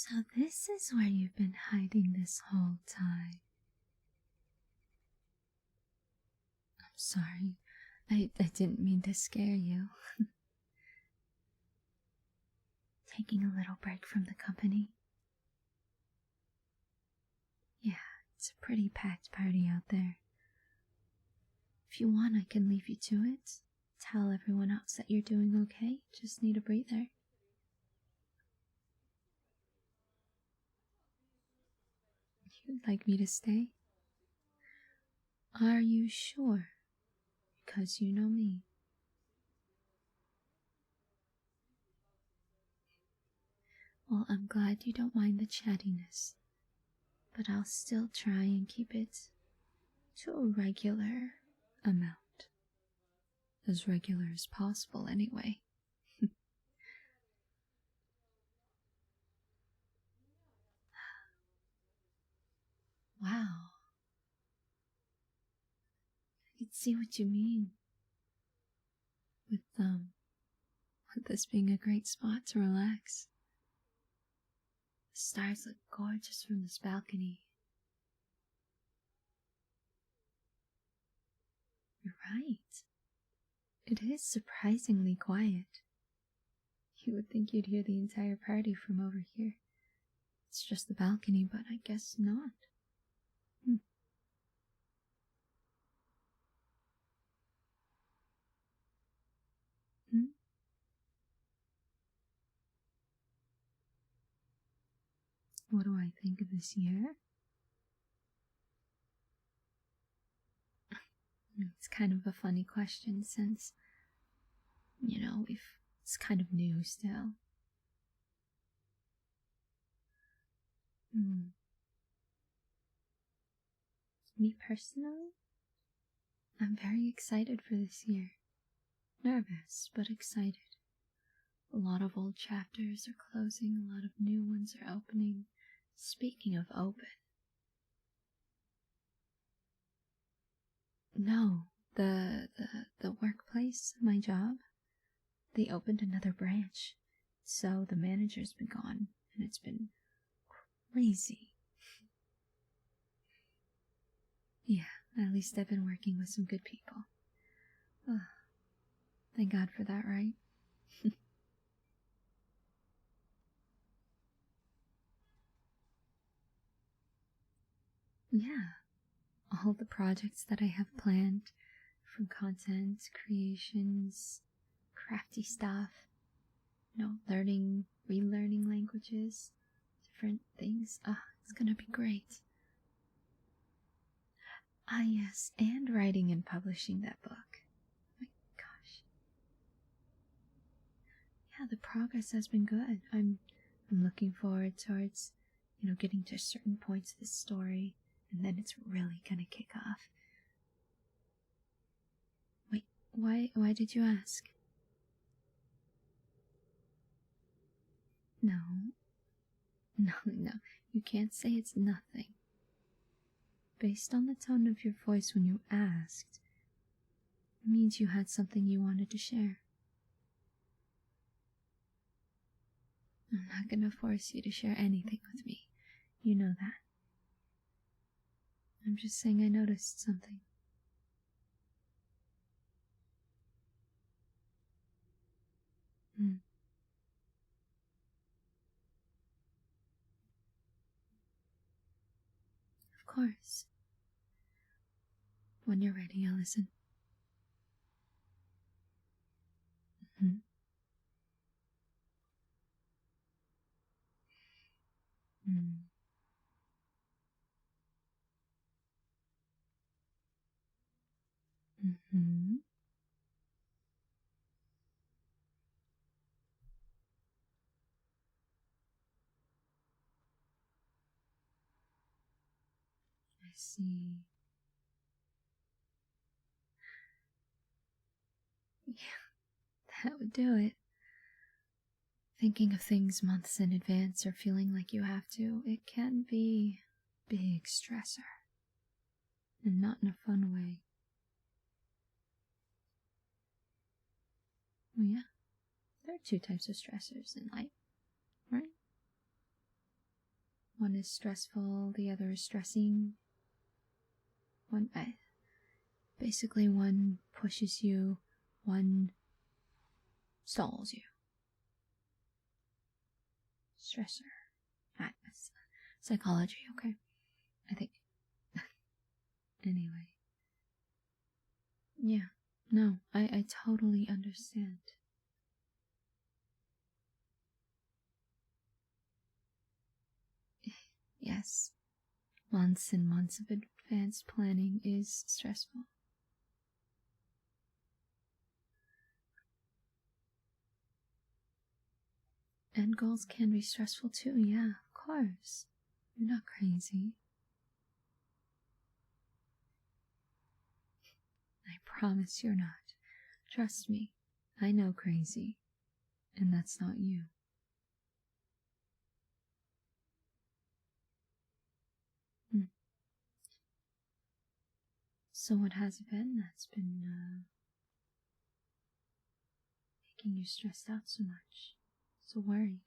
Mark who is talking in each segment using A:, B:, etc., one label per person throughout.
A: So this is where you've been hiding this whole time. I'm sorry. I didn't mean to scare you. Taking a little break from the company. Yeah, it's a pretty packed party out there. If you want, I can leave you to it. Tell everyone else that you're doing okay. Just need a breather. You'd like me to stay? Are you sure? Because you know me. Well, I'm glad you don't mind the chattiness, but I'll still try and keep it to a regular amount. As regular as possible, anyway. Wow. I can see what you mean. With this being a great spot to relax. The stars look gorgeous from this balcony. You're right. It is surprisingly quiet. You would think you'd hear the entire party from over here. It's just the balcony, but I guess not. What do I think of this year? It's kind of a funny question since, it's kind of new still. Me personally, I'm very excited for this year. Nervous, but excited. A lot of old chapters are closing, a lot of new ones are opening. Speaking of open. No, the workplace, my job, they opened another branch. So the manager's been gone, and it's been crazy. Yeah, at least I've been working with some good people. Oh, thank God for that, right? Yeah, all the projects that I have planned, from content, creations, crafty stuff, learning, relearning languages, different things. It's gonna be great. Ah, yes, and writing and publishing that book. My gosh. Yeah, the progress has been good. I'm looking forward towards, getting to certain points of the story, and then it's really gonna kick off. Wait, why did you ask? No, you can't say it's nothing. Based on the tone of your voice when you asked, it means you had something you wanted to share. I'm not gonna force you to share anything with me. You know that. I'm just saying I noticed something. Of course. When you're ready, I'll listen. I see. Yeah, that would do it. Thinking of things months in advance or feeling like you have to, it can be a big stressor. And not in a fun way. Well, yeah, there are two types of stressors in life, right? One is stressful, the other is stressing. Basically one pushes you, one stalls you. Stressor. That's psychology, okay? I think. Anyway. Yeah, no, I totally understand. Yes, months and months of advanced planning is stressful. And goals can be stressful too, yeah, of course. You're not crazy. I promise you're not. Trust me, I know crazy. And that's not you. So what has it been that's been making you stressed out so much? So worried?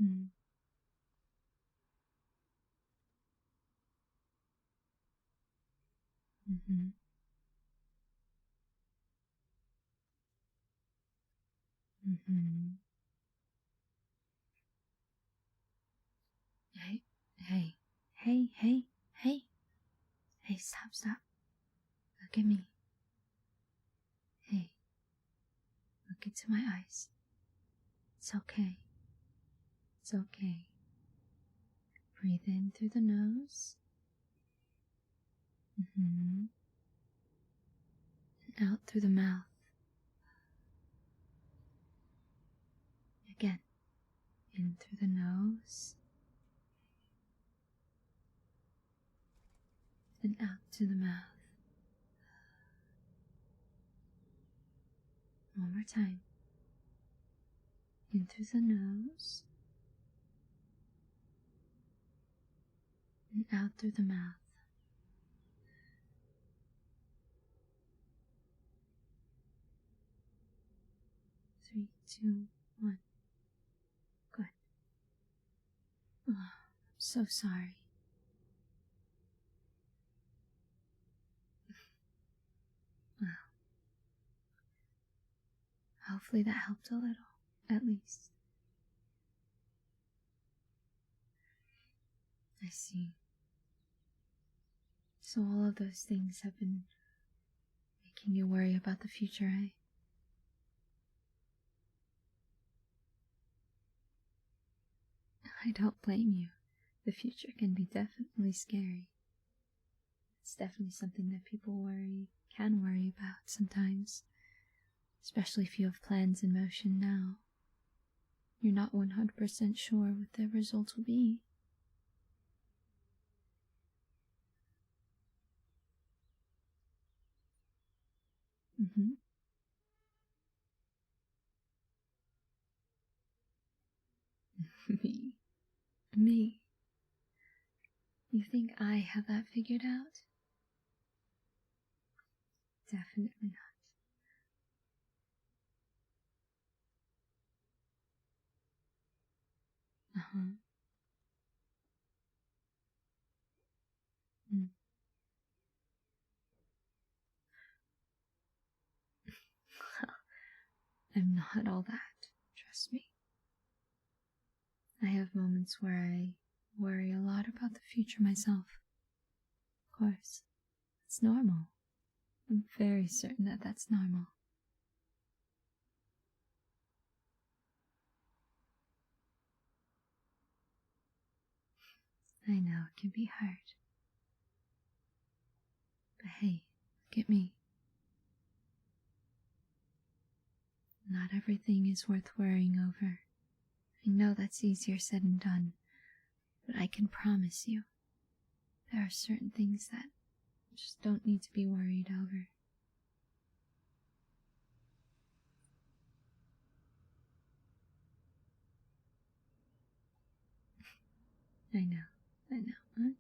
A: Mm-hmm. Mm-hmm. Hey, hey, hey, hey, hey. Hey, stop. Look at me. Hey, look into my eyes. It's okay. It's okay. Breathe in through the nose. Mm-hmm. And out through the mouth. Again. In through the nose. And out through the mouth. One more time. In through the nose. And out through the mouth. 3, 2, 1. Good. Oh, I'm so sorry. Well, hopefully that helped a little, at least. I see. So all of those things have been making you worry about the future, eh? I don't blame you. The future can be definitely scary. It's definitely something that people can worry about sometimes. Especially if you have plans in motion now. You're not 100% sure what the results will be. Mm-hmm. Me. You think I have that figured out? Definitely not. Uh-huh. Mm. I'm not all that, trust me. I have moments where I worry a lot about the future myself. Of course, it's normal. I'm very certain that that's normal. I know it can be hard. But hey, look at me. Not everything is worth worrying over. I know that's easier said than done, but I can promise you, there are certain things that just don't need to be worried over. I know. Huh?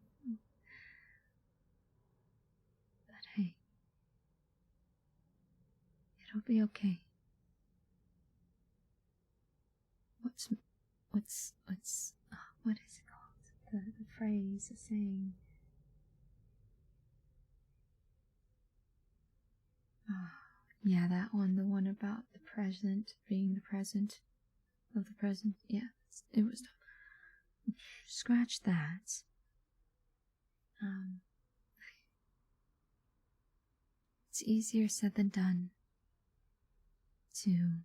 A: But hey, it'll be okay. what is it called? The phrase, the saying. Oh, yeah, that one, the one about the present, being the present of the present. Yeah, it was. Scratch that. It's easier said than done to,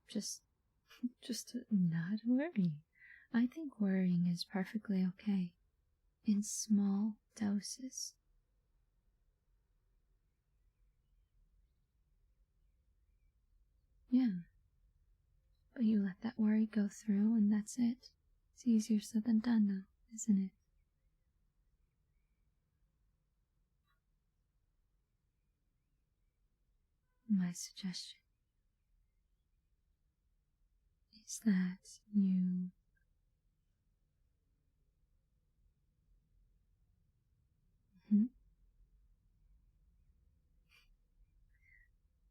A: just to not worry. I think worrying is perfectly okay in small doses. Yeah. But you let that worry go through and that's it. It's easier said than done though, isn't it? My suggestion is that you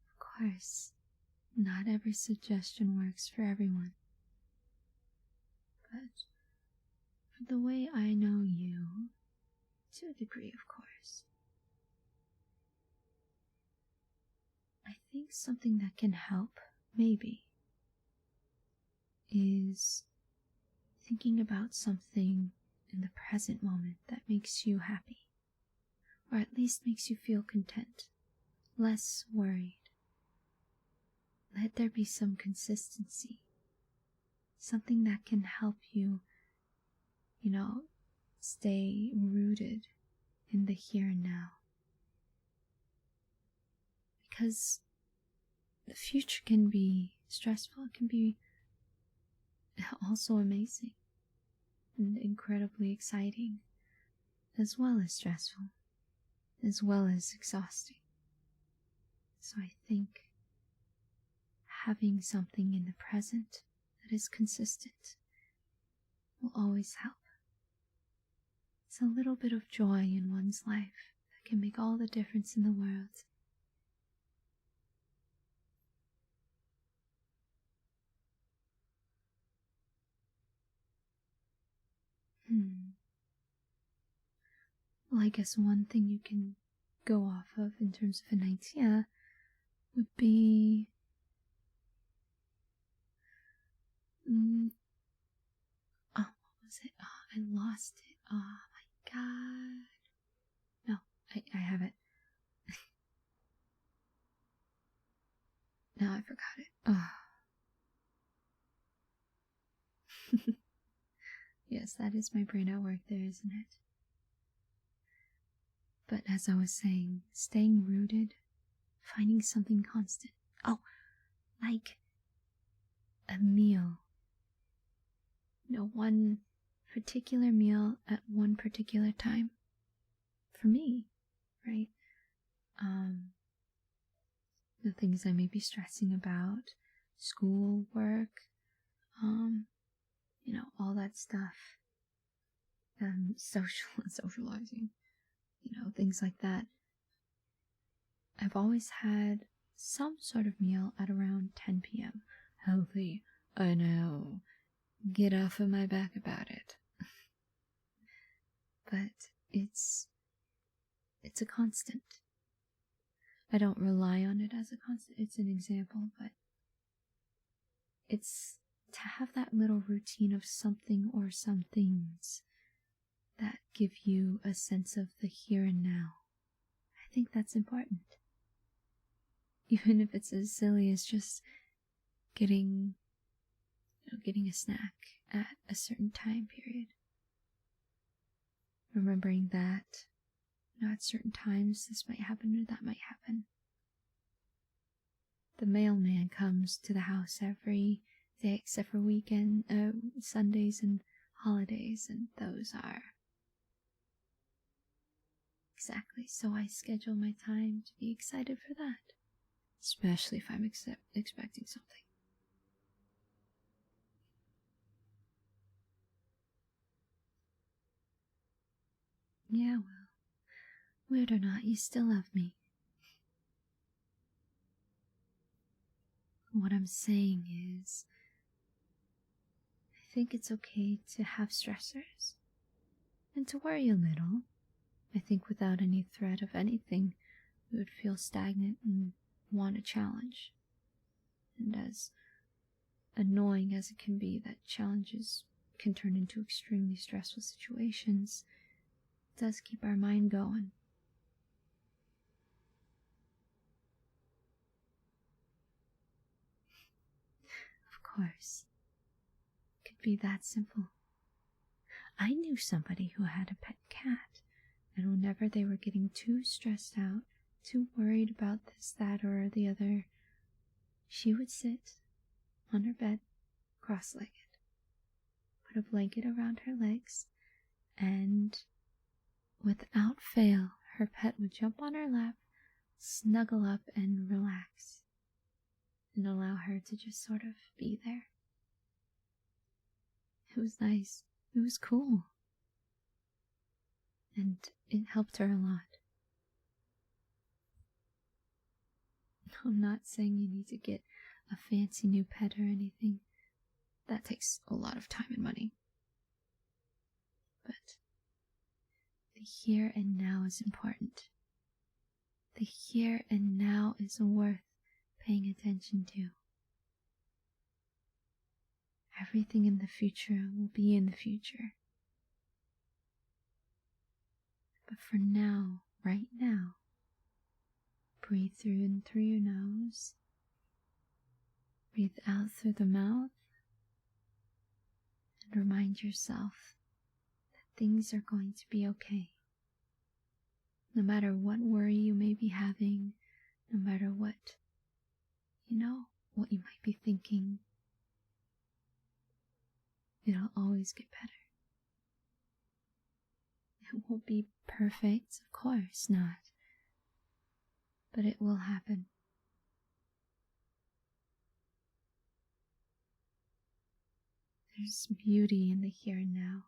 A: Of course, not every suggestion works for everyone. But for the way I know you, to a degree, of course, I think something that can help, maybe, is thinking about something in the present moment that makes you happy, or at least makes you feel content, less worried. Let there be some consistency, something that can help you, stay rooted in the here and now. Because the future can be stressful, it can be also amazing and incredibly exciting, as well as stressful, as well as exhausting. So I think having something in the present that is consistent will always help. It's a little bit of joy in one's life that can make all the difference in the world. Well, I guess one thing you can go off of in terms of an idea would be what was it? Oh, I lost it. Oh my god. No, I have it. Now I forgot it. Oh. Yes, that is my brain at work there, isn't it? But as I was saying, staying rooted, finding something constant. Oh, like a meal. One particular meal at one particular time. For me, right? The things I may be stressing about, school, work, all that stuff. Socializing, things like that. I've always had some sort of meal at around 10 p.m. Healthy, I know. Get off of my back about it. But it's a constant. I don't rely on it as a constant. It's an example, but it's to have that little routine of something or some things that give you a sense of the here and now. I think that's important. Even if it's as silly as just getting a snack at a certain time period. Remembering that, at certain times this might happen or that might happen. The mailman comes to the house every day except for Sundays and holidays, and those are exactly. So I schedule my time to be excited for that, especially if I'm expecting something. Yeah, well, weird or not, you still love me. What I'm saying is, I think it's okay to have stressors and to worry a little. I think without any threat of anything, we would feel stagnant and want a challenge. And as annoying as it can be that challenges can turn into extremely stressful situations, it does keep our mind going. Of course. It could be that simple. I knew somebody who had a pet cat, and whenever they were getting too stressed out, too worried about this, that, or the other, she would sit on her bed, cross-legged, put a blanket around her legs, and without fail, her pet would jump on her lap, snuggle up, and relax, and allow her to just sort of be there. It was nice. It was cool. And it helped her a lot. I'm not saying you need to get a fancy new pet or anything. That takes a lot of time and money. But the here and now is important. The here and now is worth paying attention to. Everything in the future will be in the future. But for now, right now, breathe through and through your nose. Breathe out through the mouth. And remind yourself that things are going to be okay. No matter what worry you may be having, no matter what you might be thinking, it'll always get better. It won't be perfect, of course not, but it will happen. There's beauty in the here and now,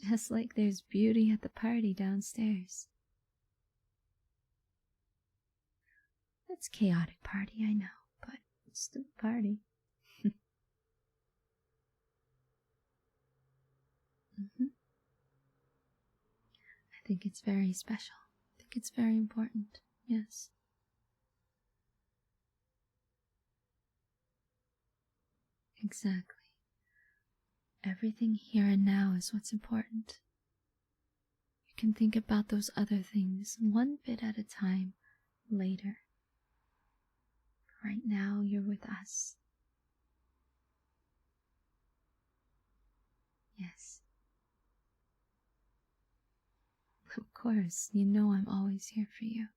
A: just like there's beauty at the party downstairs. It's a chaotic party, I know, but it's still a party. I think it's very special. I think it's very important, yes. Exactly. Everything here and now is what's important. You can think about those other things one bit at a time later. Right now, you're with us. Yes. Of course, you know I'm always here for you.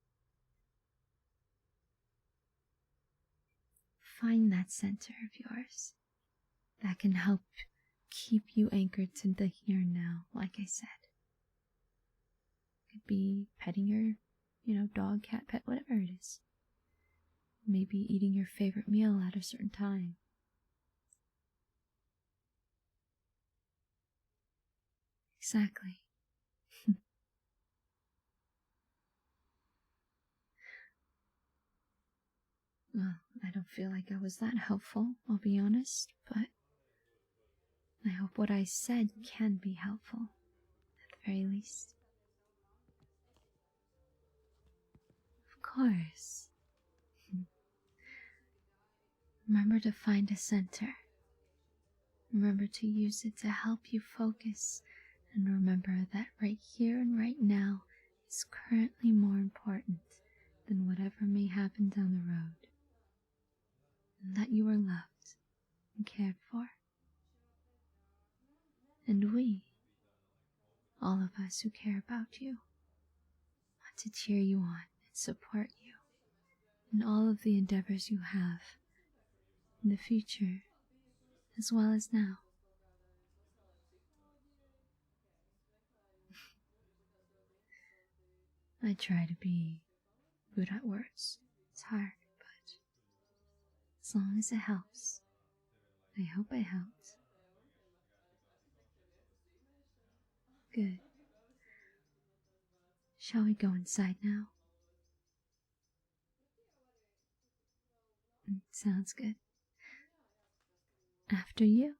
A: Find that center of yours that can help keep you anchored to the here and now, like I said. It could be petting your, dog, cat, pet, whatever it is. Maybe eating your favorite meal at a certain time. Exactly. Well, I don't feel like I was that helpful, I'll be honest, but I hope what I said can be helpful, at the very least. Of course. Remember to find a center. Remember to use it to help you focus, and remember that right here and right now is currently more important than whatever may happen down the road, and that you are loved and cared for. And we, all of us who care about you, want to cheer you on and support you in all of the endeavors you have in the future as well as now. I try to be good at words. It's hard, but as long as it helps, I hope I helped. Good. Shall we go inside now? Sounds good. After you.